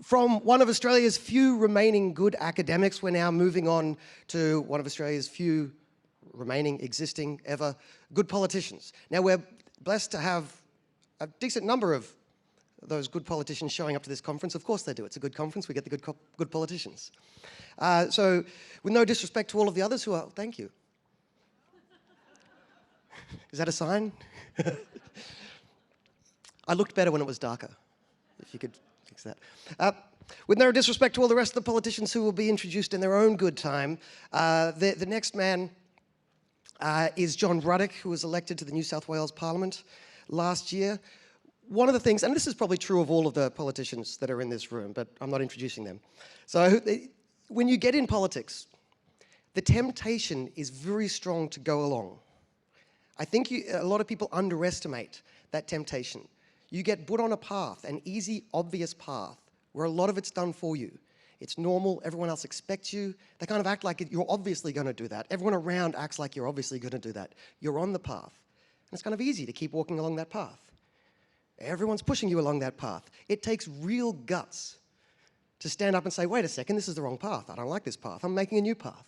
From one of Australia's few remaining good academics, we're now moving on to one of Australia's few remaining, existing, ever good politicians. Now, we're blessed to have a decent number of those good politicians showing up to this conference. Of course they do. It's a good conference. We get the good politicians. So, with no disrespect to all of the others who are... Thank you. Is that a sign? I looked better when it was darker, if you could fix that. With no disrespect to all the rest of the politicians who will be introduced in their own good time, the next man is John Ruddick, who was elected to the New South Wales Parliament last year. One of the things, and this is probably true of all of the politicians that are in this room, but I'm not introducing them. So when you get in politics, the temptation is very strong to go along. I think a lot of people underestimate that temptation. You get put on a path, an easy, obvious path, where a lot of it's done for you. It's normal, everyone else expects you. They kind of act like you're obviously going to do that. Everyone around acts like you're obviously going to do that. You're on the path. And it's kind of easy to keep walking along that path. Everyone's pushing you along that path. It takes real guts to stand up and say, wait a second, this is the wrong path. I don't like this path. I'm making a new path.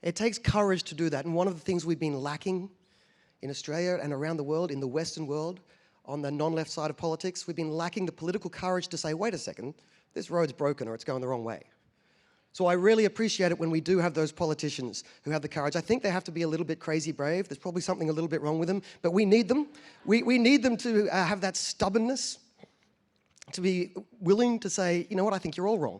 It takes courage to do that. And one of the things we've been lacking in Australia and around the world, in the Western world, on the non-left side of politics, we've been lacking the political courage to say, wait a second, this road's broken or it's going the wrong way. So I really appreciate it when we do have those politicians who have the courage. I think they have to be a little bit crazy brave. There's probably something a little bit wrong with them, but we need them. We need them to have that stubbornness, to be willing to say, you know what, I think you're all wrong.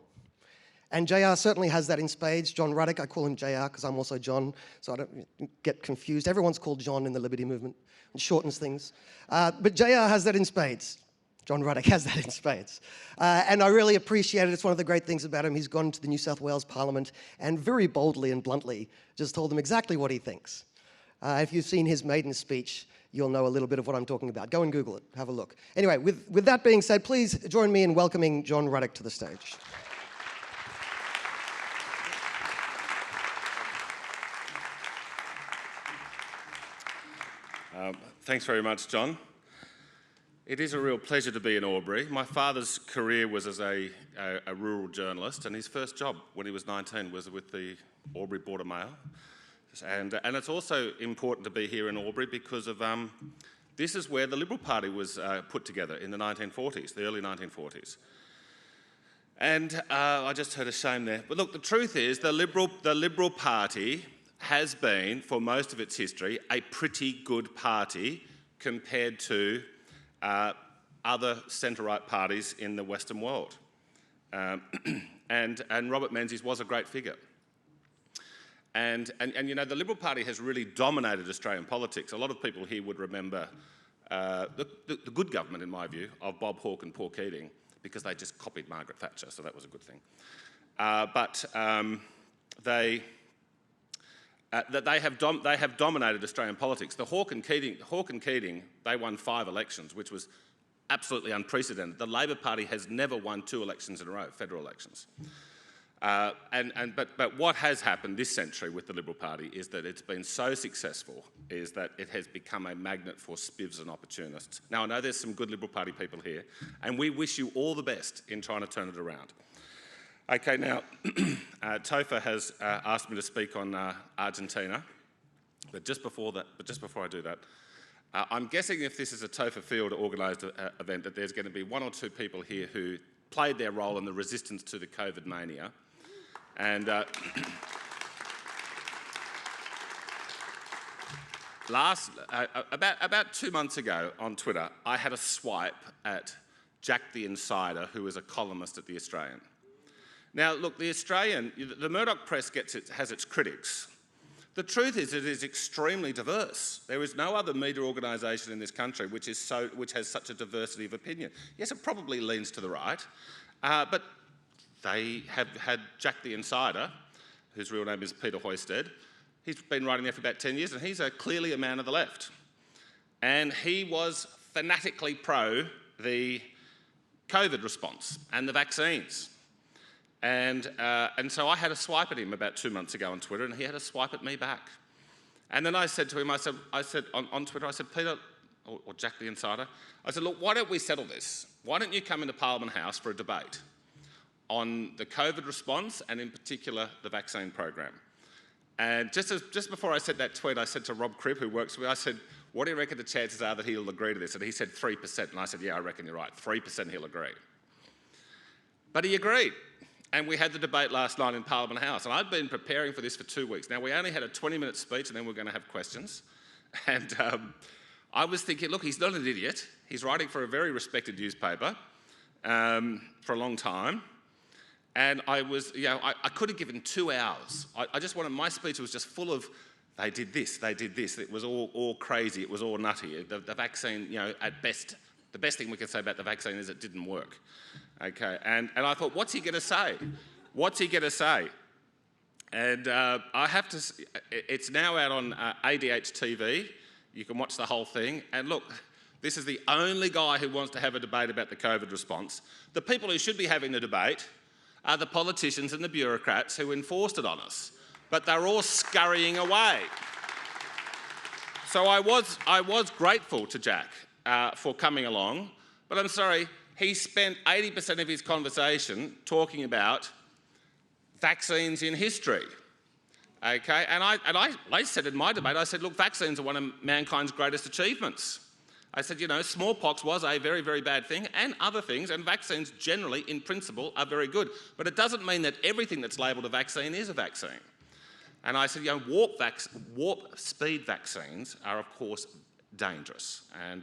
And JR certainly has that in spades. John Ruddick, I call him JR because I'm also John, so I don't get confused. Everyone's called John in the Liberty movement. It shortens things. But JR has that in spades. John Ruddick has that in spades. And I really appreciate it. It's one of the great things about him. He's gone to the New South Wales Parliament and very boldly and bluntly just told them exactly what he thinks. If you've seen his maiden speech, you'll know a little bit of what I'm talking about. Go and Google it, have a look. Anyway, with that being said, please join me in welcoming John Ruddick to the stage. Thanks very much, John. It is a real pleasure to be in Albury. My father's career was as a rural journalist, and his first job when he was 19 was with the Albury Border Mail. And it's also important to be here in Albury because of this is where the Liberal Party was put together in the 1940s, the early 1940s. And I just heard a shame there. But look, the truth is the Liberal Party has been, for most of its history, a pretty good party compared to other centre-right parties in the Western world. And Robert Menzies was a great figure. And you know, the Liberal Party has really dominated Australian politics. A lot of people here would remember the good government, in my view, of Bob Hawke and Paul Keating, because they just copied Margaret Thatcher, so that was a good thing. They have dominated Australian politics. The Hawke and Keating, they won 5 elections, which was absolutely unprecedented. The Labor Party has never won 2 elections in a row, federal elections. But what has happened this century with the Liberal Party is that it's been so successful is that it has become a magnet for spivs and opportunists. Now, I know there's some good Liberal Party people here, and we wish you all the best in trying to turn it around. Okay, now, Topher has asked me to speak on Argentina, but just before I do that, I'm guessing if this is a Topher Field organised event that there's going to be 1 or 2 people here who played their role in the resistance to the COVID mania. And about 2 months ago on Twitter, I had a swipe at Jack the Insider, who is a columnist at The Australian. Now, look, the Murdoch press has its critics. The truth is it is extremely diverse. There is no other media organisation in this country which has such a diversity of opinion. Yes, it probably leans to the right, but they have had Jack the Insider, whose real name is Peter Hoysted. He's been writing there for about 10 years, and he's clearly a man of the left. And he was fanatically pro the COVID response and the vaccines. And so I had a swipe at him about 2 months ago on Twitter, and he had a swipe at me back. And then I said to him, I said on Twitter, I said, Peter, or Jack the Insider. I said, look, why don't we settle this? Why don't you come into Parliament House for a debate on the COVID response and in particular the vaccine program? And just before I said that tweet, I said to Rob Cribb, who works with me, I said, what do you reckon the chances are that he'll agree to this? And he said 3%. And I said, yeah, I reckon you're right. 3% he'll agree. But he agreed. And we had the debate last night in Parliament House. And I've been preparing for this for 2 weeks. Now, we only had a 20-minute speech and then we're going to have questions. And I was thinking, look, he's not an idiot. He's writing for a very respected newspaper for a long time. And I was, I could have given 2 hours. I just wanted, my speech was just full of, they did this. It was all crazy. It was all nutty. The vaccine, at best, the best thing we can say about the vaccine is it didn't work. Okay, and I thought, what's he going to say? What's he going to say? And I have to, it's now out on ADH TV. You can watch the whole thing. And look, this is the only guy who wants to have a debate about the COVID response. The people who should be having the debate are the politicians and the bureaucrats who enforced it on us. But they're all scurrying away. So I was grateful to Jack for coming along, but I'm sorry, he spent 80% of his conversation talking about vaccines in history. Okay, and I said in my debate, I said, look, vaccines are one of mankind's greatest achievements. I said, smallpox was a very, very bad thing, and other things, and vaccines generally, in principle, are very good. But it doesn't mean that everything that's labelled a vaccine is a vaccine. And I said, warp speed vaccines are, of course, dangerous, and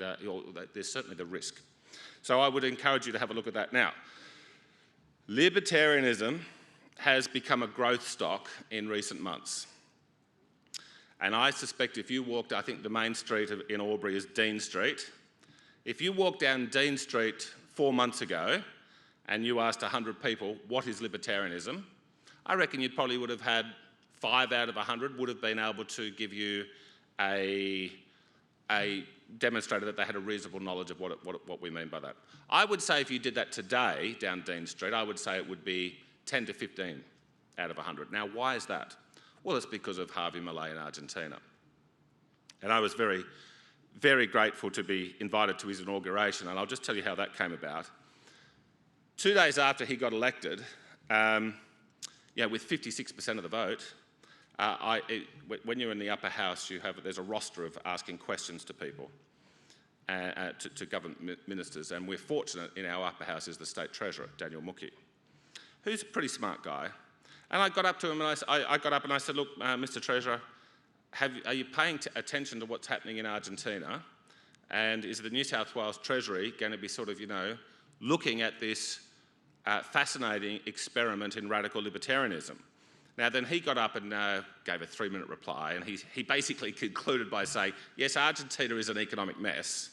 there's certainly the risk. So I would encourage you to have a look at that. Now, libertarianism has become a growth stock in recent months. And I suspect if you walked, I think the main street in Albury is Dean Street. If you walked down Dean Street 4 months ago and you asked 100 people, what is libertarianism? I reckon you probably would have had 5 out of 100 would have been able to give you a demonstrator that they had a reasonable knowledge of what we mean by that. I would say if you did that today down Dean Street, I would say it would be 10 to 15 out of 100. Now, why is that? Well, it's because of Javier Milei in Argentina. And I was very, very grateful to be invited to his inauguration, and I'll just tell you how that came about. 2 days after he got elected, with 56% of the vote, when you're in the upper house, there's a roster of asking questions to people, to government ministers, and we're fortunate in our upper house is the State Treasurer, Daniel Muki, who's a pretty smart guy. And I got up to him and I said, look, Mr. Treasurer, are you paying attention to what's happening in Argentina? And is the New South Wales Treasury going to be sort of, looking at this fascinating experiment in radical libertarianism? Now, then he got up and gave a 3-minute reply, and he basically concluded by saying, yes, Argentina is an economic mess,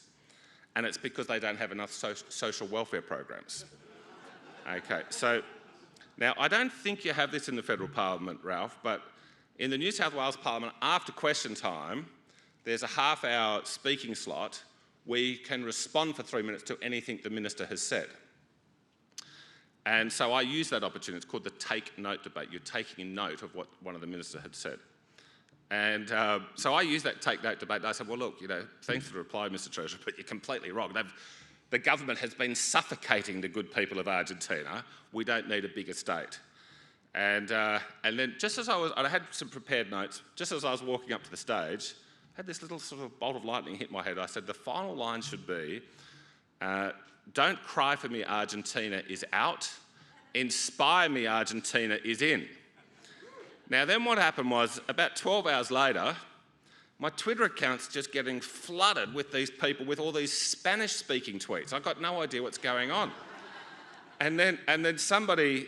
and it's because they don't have enough social welfare programs. Okay, so now I don't think you have this in the federal parliament, Ralph, but in the New South Wales Parliament, after question time, there's a half-hour speaking slot where you can respond for 3 minutes to anything the minister has said. And so I used that opportunity. It's called the take note debate. You're taking note of what one of the ministers had said. And so I used that take note debate, and I said, well, look, thanks for the reply, Mr. Treasurer, but you're completely wrong. The government has been suffocating the good people of Argentina. We don't need a bigger state. And then just as I had some prepared notes, just as I was walking up to the stage, I had this little sort of bolt of lightning hit my head. I said, the final line should be, don't cry for me, Argentina is out. Inspire me, Argentina is in. Now, then what happened was, about 12 hours later, my Twitter account's just getting flooded with these people with all these Spanish-speaking tweets. I've got no idea what's going on. And then somebody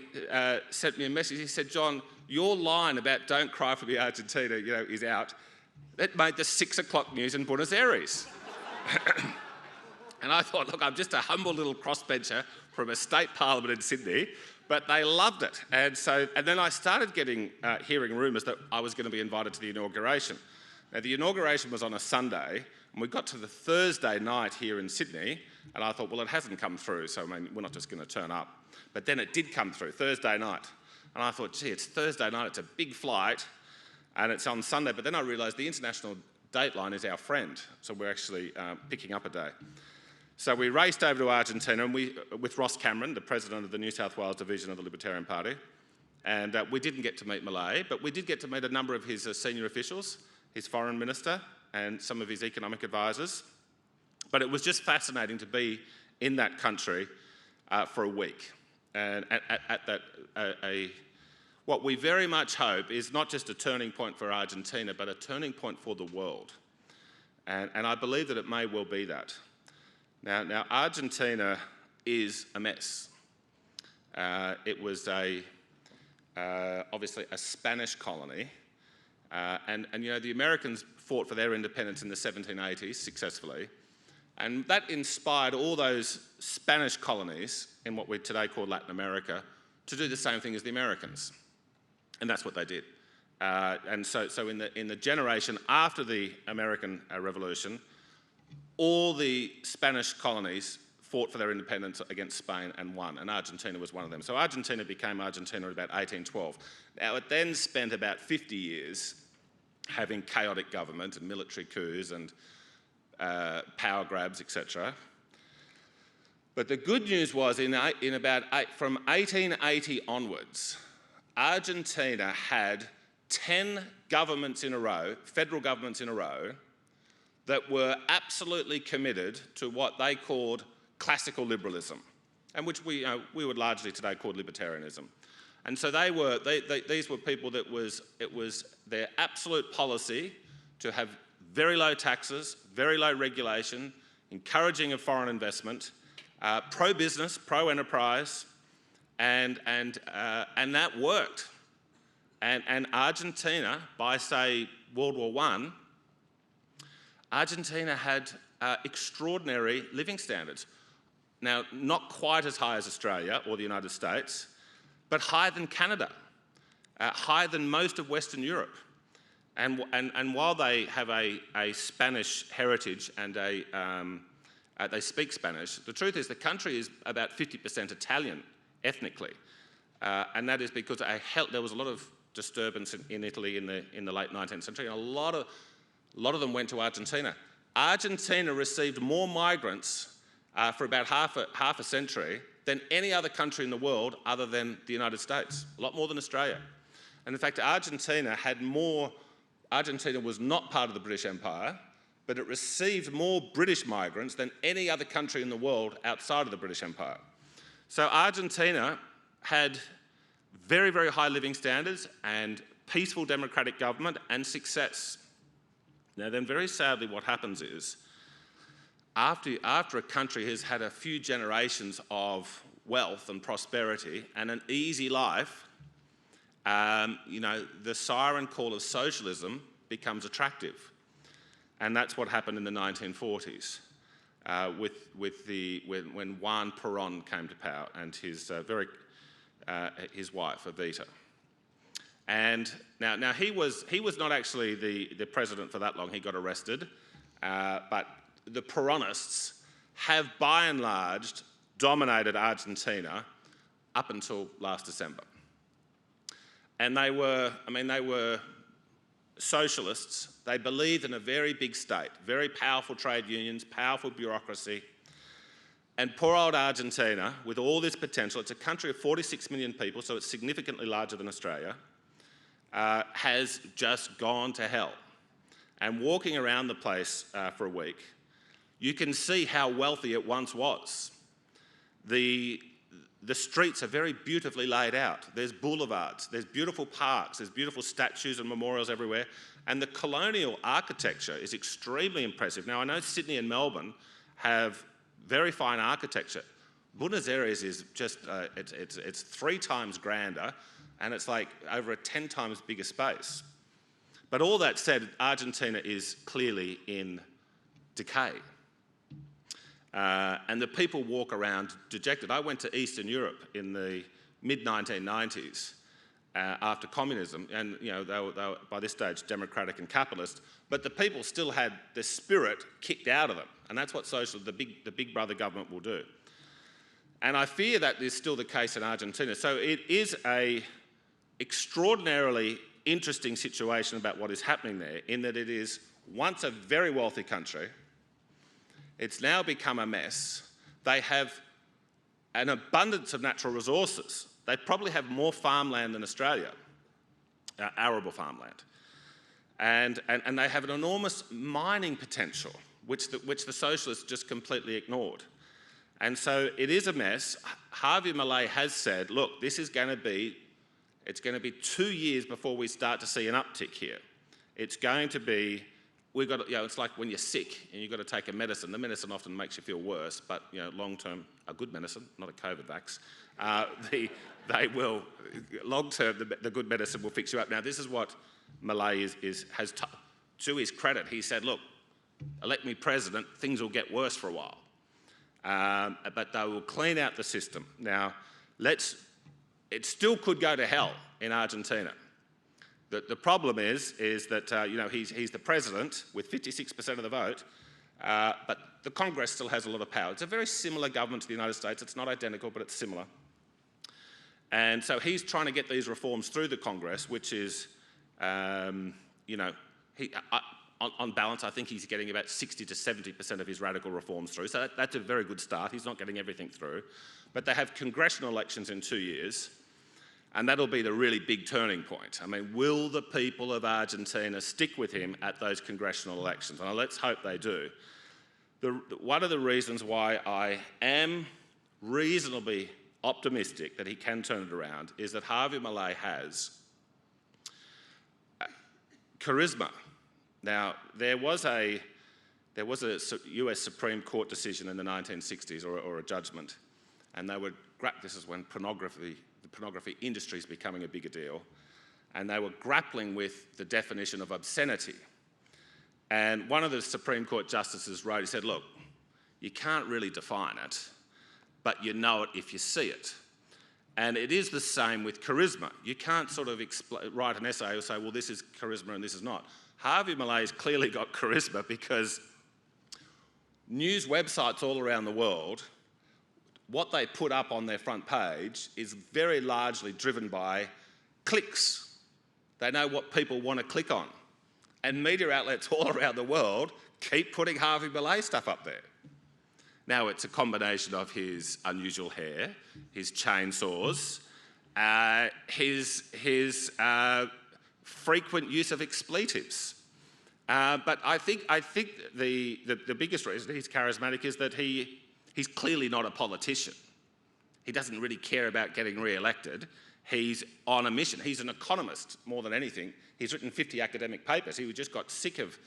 sent me a message. He said, John, your line about don't cry for me, Argentina, is out. That made the 6 o'clock news in Buenos Aires. And I thought, look, I'm just a humble little crossbencher from a state parliament in Sydney, but they loved it. And then I started hearing rumours that I was going to be invited to the inauguration. Now, the inauguration was on a Sunday, and we got to the Thursday night here in Sydney, and I thought, well, it hasn't come through, so we're not just going to turn up. But then it did come through, Thursday night. And I thought, gee, it's Thursday night, it's a big flight, and it's on Sunday. But then I realised the international dateline is our friend, so we're actually picking up a day. So we raced over to Argentina and with Ross Cameron, the president of the New South Wales division of the Libertarian Party, and we didn't get to meet Malay, but we did get to meet a number of his senior officials, his foreign minister and some of his economic advisors. But it was just fascinating to be in that country for a week. And at that, what we very much hope is not just a turning point for Argentina, but a turning point for the world. And I believe that it may well be that. Now Argentina is a mess. It was obviously a Spanish colony, and you know, the Americans fought for their independence in the 1780s successfully, and that inspired all those Spanish colonies in what we today call Latin America to do the same thing as the Americans, and that's what they did. And so in the generation after the American Revolution, all the Spanish colonies fought for their independence against Spain and won, and Argentina was one of them. So Argentina became Argentina in about 1812. Now it then spent about 50 years having chaotic government and military coups and power grabs, etc. But the good news was from 1880 onwards, Argentina had 10 governments in a row, federal governments in a row, that were absolutely committed to what they called classical liberalism, and which we would largely today call libertarianism. And so these were people that it was their absolute policy to have very low taxes, very low regulation, encouraging of foreign investment, pro-business, pro-enterprise, and that worked. And Argentina, by say World War I, Argentina had extraordinary living standards. Now, not quite as high as Australia or the United States, but higher than Canada, higher than most of Western Europe. And while they have a Spanish heritage and they speak Spanish, the truth is the country is about 50% Italian ethnically. And that is because there was a lot of disturbance in Italy in the late 19th century, and a lot of them went to Argentina. Argentina received more migrants for about half a century than any other country in the world other than the United States, a lot more than Australia. And in fact, Argentina was not part of the British Empire, but it received more British migrants than any other country in the world outside of the British Empire. So Argentina had very, very high living standards and peaceful democratic government and success. Now then, very sadly, what happens is, after a country has had a few generations of wealth and prosperity and an easy life, the siren call of socialism becomes attractive. And that's what happened in the 1940s when Juan Perón came to power and his wife, Evita. And now he was not actually the president for that long. He got arrested, but the Peronists have by and large dominated Argentina up until last December. And they were socialists. They believed in a very big state, very powerful trade unions, powerful bureaucracy. And poor old Argentina, with all this potential, it's a country of 46 million people, so it's significantly larger than Australia, has just gone to hell. And walking around the place for a week, you can see how wealthy it once was. The streets are very beautifully laid out. There's boulevards, there's beautiful parks, there's beautiful statues and memorials everywhere, and the colonial architecture is extremely impressive. Now, I know Sydney and Melbourne have very fine architecture. Buenos Aires is just, it's 3 times grander, and it's like over a 10 times bigger space. But all that said, Argentina is clearly in decay. And the people walk around dejected. I went to Eastern Europe in the mid-1990s after communism, and they were by this stage democratic and capitalist, but the people still had the spirit kicked out of them, and that's what the big brother government will do. And I fear that is still the case in Argentina. So it is an extraordinarily interesting situation about what is happening there, in that it is once a very wealthy country. It's now become a mess. They have an abundance of natural resources. They probably have more farmland than Australia, arable farmland. And they have an enormous mining potential, which the socialists just completely ignored. And so it is a mess. Harvey Milei has said, look, this is going to be, it's going to be 2 years before we start to see an uptick here. It's going to be, we've got, you know, it's like when you're sick and you've got to take a medicine. The medicine often makes you feel worse, but, you know, long-term, a good medicine, not a COVID vax, they will, long-term, the good medicine will fix you up. Now, this is what Milei has to his credit. He said, look, elect me president, things will get worse for a while. But they will clean out the system. Now, it still could go to hell in Argentina. The problem is that you know, he's the president with 56% of the vote, but the Congress still has a lot of power. It's a very similar government to the United States. It's not identical, but it's similar. And so he's trying to get these reforms through the Congress, which is, you know, on balance, I think he's getting about 60 to 70% of his radical reforms through. So that's a very good start. He's not getting everything through. But they have congressional elections in 2 years, and that'll be the really big turning point. I mean, will the people of Argentina stick with him at those congressional elections? And let's hope they do. One of the reasons why I am reasonably optimistic that he can turn it around is that Harvey Milei has charisma. Now, there was a US Supreme Court decision in the 1960s, or a judgment, and they were, this is when the pornography industry is becoming a bigger deal, and they were grappling with the definition of obscenity. And one of the Supreme Court justices wrote, he said, look, you can't really define it, but you know it if you see it. And it is the same with charisma. You can't sort of write an essay or say, well, this is charisma and this is not. Harvey Milei's clearly got charisma because news websites all around the world, what they put up on their front page is very largely driven by clicks. They know what people want to click on. And media outlets all around the world keep putting Harvey Milei stuff up there. Now, it's a combination of his unusual hair, his chainsaws, his frequent use of expletives. But I think the biggest reason he's charismatic is that he's clearly not a politician. He doesn't really care about getting re-elected. He's on a mission. He's an economist more than anything. He's written 50 academic papers. He just got sick of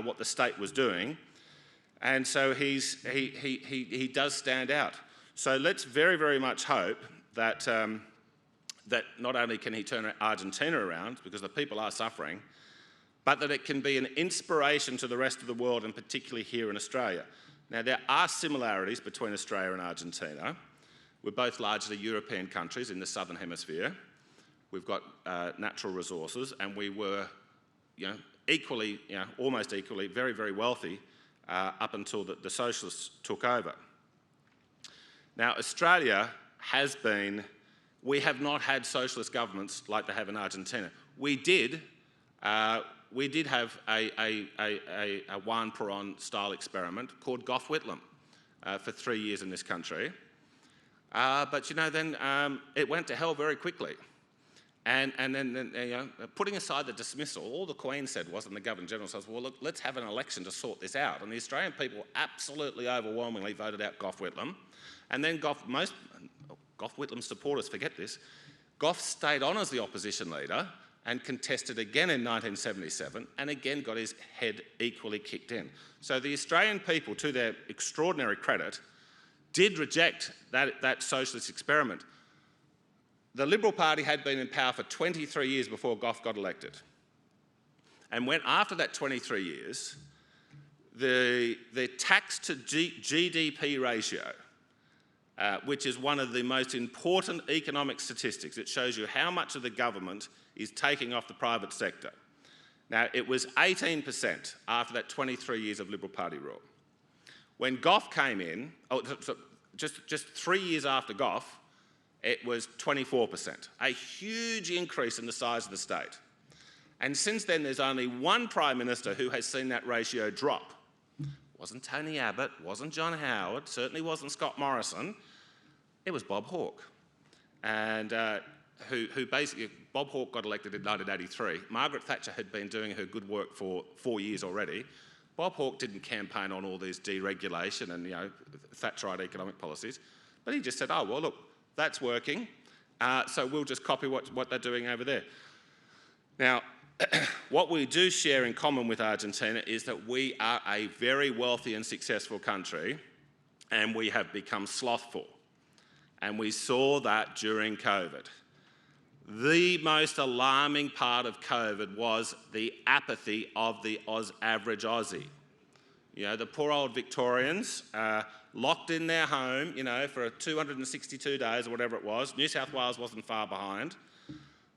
what the state was doing. And so he does stand out. So let's very, very much hope that that not only can he turn Argentina around, because the people are suffering, but that it can be an inspiration to the rest of the world, and particularly here in Australia. Now, there are similarities between Australia and Argentina. We're both largely European countries in the southern hemisphere. We've got natural resources, and we were, you know, equally, you know, almost equally, very, very wealthy up until the socialists took over. Now, Australia has been, we have not had socialist governments like they have in Argentina. We did have a Juan Perón style experiment called Gough Whitlam for 3 years in this country. But you know, then it went to hell very quickly. And then you know, putting aside the dismissal, all the Queen said was, and the Governor-General says, well, look, let's have an election to sort this out. And the Australian people absolutely overwhelmingly voted out Gough Whitlam. And then Gough Whitlam's supporters forget this. Gough stayed on as the opposition leader and contested again in 1977, and again got his head equally kicked in. So the Australian people, to their extraordinary credit, did reject that socialist experiment. The Liberal Party had been in power for 23 years before Gough got elected. And when, after that 23 years, the tax to GDP ratio, which is one of the most important economic statistics, it shows you how much of the government is taking off the private sector. Now, it was 18% after that 23 years of Liberal Party rule. When Gough came in, just 3 years after Gough, it was 24%, a huge increase in the size of the state. And since then, there's only one Prime Minister who has seen that ratio drop. Wasn't Tony Abbott, wasn't John Howard, certainly wasn't Scott Morrison. It was Bob Hawke. And who basically, Bob Hawke got elected in 1983. Margaret Thatcher had been doing her good work for 4 years already. Bob Hawke didn't campaign on all these deregulation and, Thatcherite economic policies, but he just said, oh, well, look, that's working, so we'll just copy what they're doing over there. Now, what we do share in common with Argentina is that we are a very wealthy and successful country, and we have become slothful. And we saw that during COVID. The most alarming part of COVID was the apathy of the average Aussie. The poor old Victorians, locked in their home, for 262 days or whatever it was. New South Wales wasn't far behind.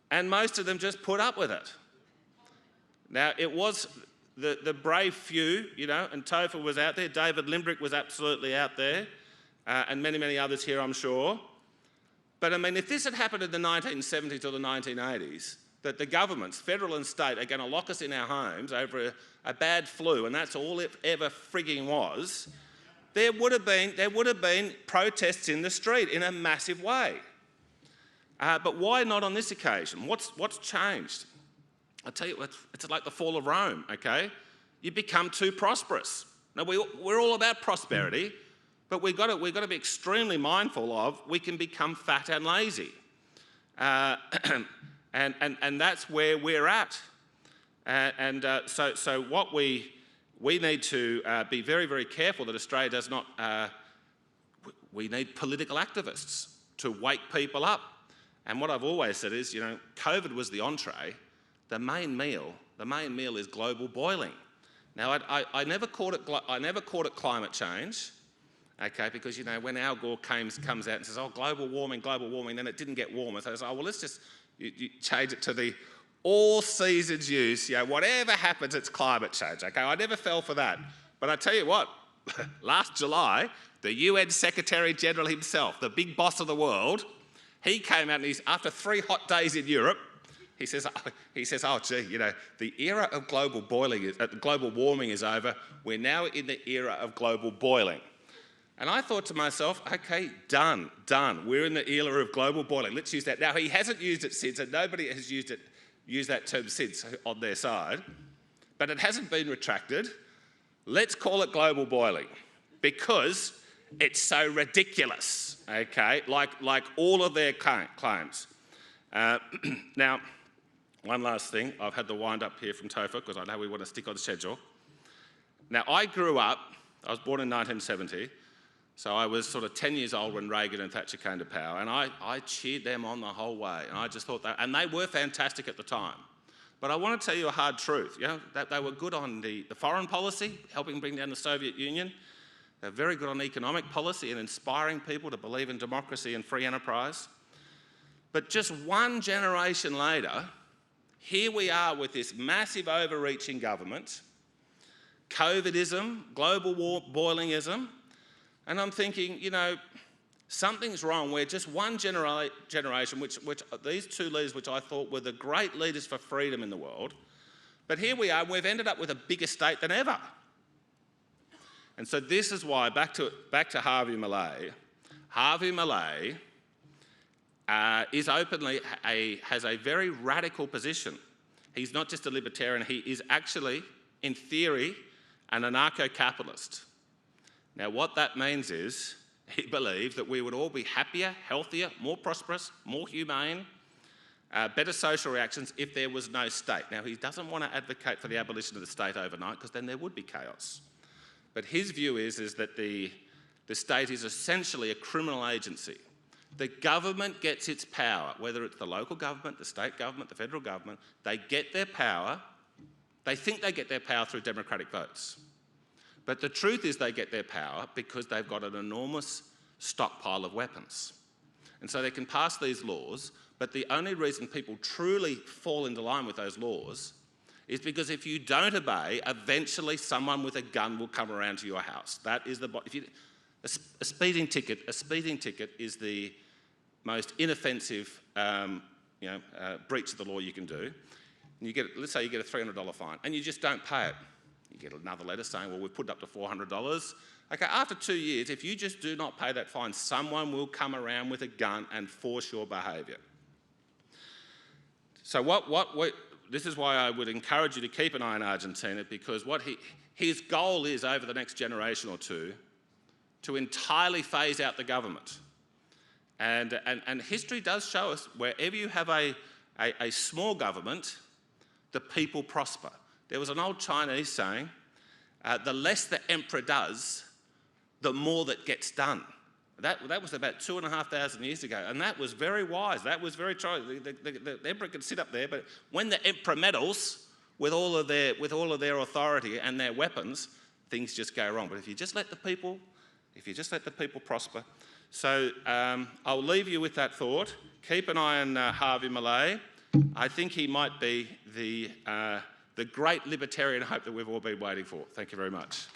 And most of them just put up with it. Now, it was the brave few, and Topher was out there, David Limbrick was absolutely out there, and many, many others here, I'm sure. But I mean, if this had happened in the 1970s or the 1980s, that the governments, federal and state, are going to lock us in our homes over a bad flu, and that's all it ever frigging was, there would have been protests in the street in a massive way. But why not on this occasion? What's changed? I tell you, it's like the fall of Rome, okay? You become too prosperous. Now, we're all about prosperity, but we've got to be extremely mindful of we can become fat and lazy. And that's where we're at. So what we need to be very, very careful that Australia does not... we need political activists to wake people up. And what I've always said is, COVID was the entree. The main meal is global boiling. Now, I never called it climate change, okay? Because when Al Gore comes out and says, "Oh, global warming," then it didn't get warmer. So I said, "Oh, well, let's just you change it to the all seasons use. Whatever happens, it's climate change." Okay, I never fell for that. But I tell you what, last July, the UN Secretary General himself, the big boss of the world, he came out and after 3 hot days in Europe, he says, "Oh, gee, the era of global warming is over. We're now in the era of global boiling." And I thought to myself, okay, done. We're in the era of global boiling. Let's use that. Now, he hasn't used it since, and nobody has used that term since on their side, but it hasn't been retracted. Let's call it global boiling because it's so ridiculous, okay, like all of their claims. Now, one last thing. I've had the wind up here from Topher because I know we want to stick on schedule. Now, I was born in 1970, so I was sort of 10 years old when Reagan and Thatcher came to power, and I cheered them on the whole way, and I just thought and they were fantastic at the time. But I want to tell you a hard truth, that they were good on the foreign policy, helping bring down the Soviet Union. They're very good on economic policy and inspiring people to believe in democracy and free enterprise. But just one generation later, here we are with this massive overreaching government, COVIDism, global boilingism, and I'm thinking, something's wrong where just one generation, which these two leaders, which I thought were the great leaders for freedom in the world, but here we are, we've ended up with a bigger state than ever. And so this is why, back to Harvey Milei. Harvey Milei has a very radical position. He's not just a libertarian, he is actually, in theory, an anarcho-capitalist. Now, what that means is he believes that we would all be happier, healthier, more prosperous, more humane, better social reactions if there was no state. Now, he doesn't want to advocate for the abolition of the state overnight because then there would be chaos. But his view is that the state is essentially a criminal agency. The government gets its power, whether it's the local government, the state government, the federal government, they get their power, they think they get their power through democratic votes. But the truth is they get their power because they've got an enormous stockpile of weapons. And so they can pass these laws, but the only reason people truly fall into line with those laws is because if you don't obey, eventually someone with a gun will come around to your house. That is a speeding ticket is the most inoffensive breach of the law you can do. and you get, let's say you get a $300 fine, and you just don't pay it. You get another letter saying, well, we've put it up to $400. Okay, after 2 years, if you just do not pay that fine, someone will come around with a gun and force your behaviour. So this is why I would encourage you to keep an eye on Argentina, because his goal is, over the next generation or two, to entirely phase out the government. And history does show us, wherever you have a small government, the people prosper. There was an old Chinese saying, the less the emperor does, the more that gets done. That was about 2,500 years ago, and that was very wise. That was very true. The emperor could sit up there, but when the emperor meddles with all of their authority and their weapons, things just go wrong. But if you just let the people prosper. So I'll leave you with that thought. Keep an eye on Harvey Milei. I think he might be the great libertarian hope that we've all been waiting for. Thank you very much.